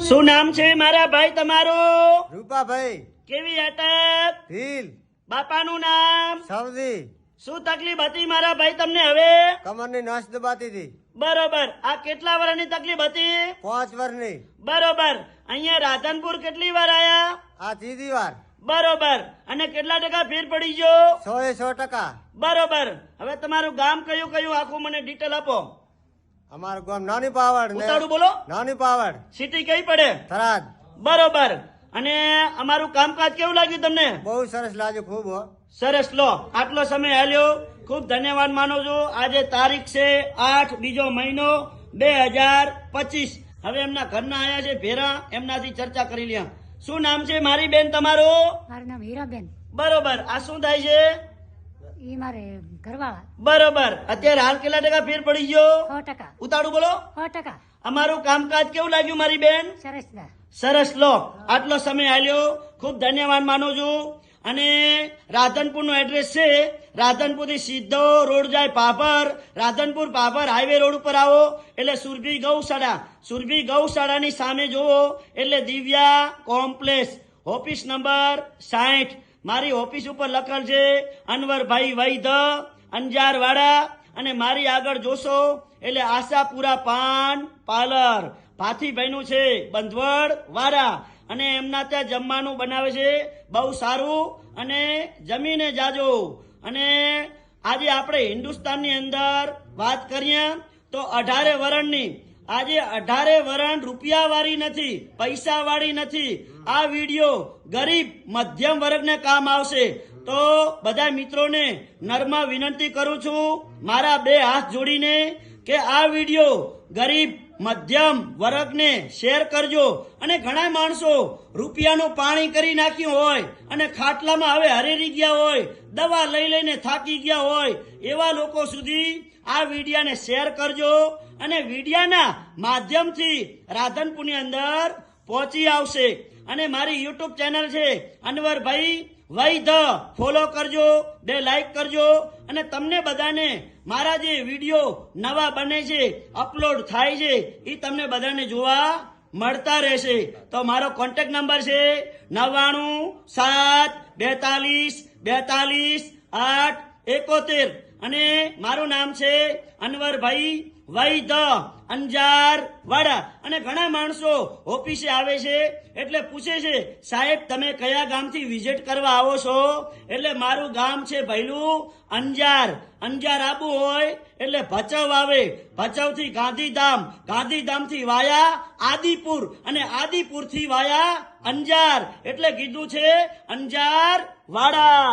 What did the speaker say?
શું નામ છે મારા ભાઈ તમારું? રૂપાભાઈ કેવી અટક? ભીલ બાપાનું નામ? સાવજી શું તકલીફ હતી મારા ભાઈ તમને હવે? કમરની નસ દબાતી હતી બરોબર. આ કેટલા વર્ષની તકલીફ હતી? 5 વર્ષની બરોબર. અહીંયા રાધનપુર કેટલી વાર આયા? આ ત્રીજી વાર બરોબર. અને કેટલા ટકા ફેર પડી ગયો? 100% બરોબર. હવે તમારું ગામ કયું કયું આખું મને ડિટેલ આપો. અમારું ગામ નાની પાવડ ને ઉતાળું બોલો. નાની પાવડ સિટી કઈ પડે? થરાદ બરોબર. અને અમારું કામકાજ કેવું લાગ્યું તમને? બહુ સરસ લાગ્યું ખૂબ હો. સરસ. લો આટલો સમય આલ્યો, ખૂબ ધન્યવાદ માનું છું. આજે તારીખ છે 8 બીજો મહિનો 2025. હવે એમના ઘરના આયા છે ભેરા, એમનાથી ચર્ચા કરી લ્યા. શું નામ છે મારી બેન તમારું? મારું નામ હીરાબેન. બરોબર. આ શું થાય છે? એ મારે ઘરવાળા. બરોબર. અત્યારે હાલ કેટલા ટકા ફેર પડી ગયો? 100%. ઉતાળું બોલો. 100%. અમારું કામકાજ કેવું લાગ્યું મારી બેન? સરસ દા. સરસ. લો આટલો સમય આલ્યો, ખૂબ ધન્યવાદ માનું છું. અને રાધનપુર નું એડ્રેસ છે, રાધનપુર થી સીધો રોડ જાય પાભર, રાધનપુર પાભર હાઈવે રોડ ઉપર આવો એટલે સુરભી ગૌશાળા, સુરભી ગૌશાળાની સામે જોવો એટલે દિવ્યા કોમ્પ્લેક્સ, ઓફિસ નંબર 60. મારી ઓફિસ ઉપર લખેલ છે અનવરભાઈ વૈદ અંજાર વાડા. અને મારી આગળ જોશો એટલે આશાપુરા પાન પાર્લર, ભાથીભાઈ નું છે બંધવડ વાડા. અને એમના ત્યાં જમવાનું બનાવે છે બહુ સારું, અને જમીને જાજો. અને આજે આપણે હિન્દુસ્તાનની અંદર વાત કરીએ તો 18 વરણની, આજે 18 વરણ રૂપિયા વાળી નથી, પૈસા વાળી નથી. આ વિડીયો ગરીબ મધ્યમ વર્ગને કામ આવશે. તો બધા મિત્રોને નર્મા વિનંતી કરું છું મારા 2 હાથ જોડીને કે આ વિડીયો ગરીબ મધ્યમ વર્ગને શેર કરજો. અને ઘણા માણસો રૂપિયાનું પાણી કરી નાખ્યું હોય અને ખાટલામાં હવે હરેરી ગયા હોય, દવા લઈ લઈને થાકી ગયા હોય, એવા લોકો સુધી આ વિડીયાને શેર કરજો. અને વિડીયાના માધ્યમથી રાધનપુરની અંદર પહોંચી આવશે. અને મારી યુટ્યુબ ચેનલ છે અનવરભાઈ વૈદ, ફોલો કરજો, 2 લાઈક કરજો. અને તમને બધાને મારા જે વિડીયો નવા બને છે, અપલોડ થાય છે, એ તમને બધાને જોવા મળતા રહેશે. તો મારો કોન્ટેક્ટ નંબર છે 99724242 અને મારું નામ છે અનવરભાઈ વૈદ અંજાર વાડા. અને ઘણા માણસો ઓફિસે આવે છે એટલે પૂછે છે સાહેબ તમે કયા ગામથી વિઝિટ કરવા આવો છો? એટલે મારું ગામ છે ભૈલું અંજાર. અંજાર આબુ હોય એટલે ભચાઉ આવે, ભચાઉ થી ગાંધીધામ, ગાંધીધામ થી વાયા આદિપુર, અને આદિપુર થી વાયા અંજાર. એટલે કીધું છે અંજાર વાડા.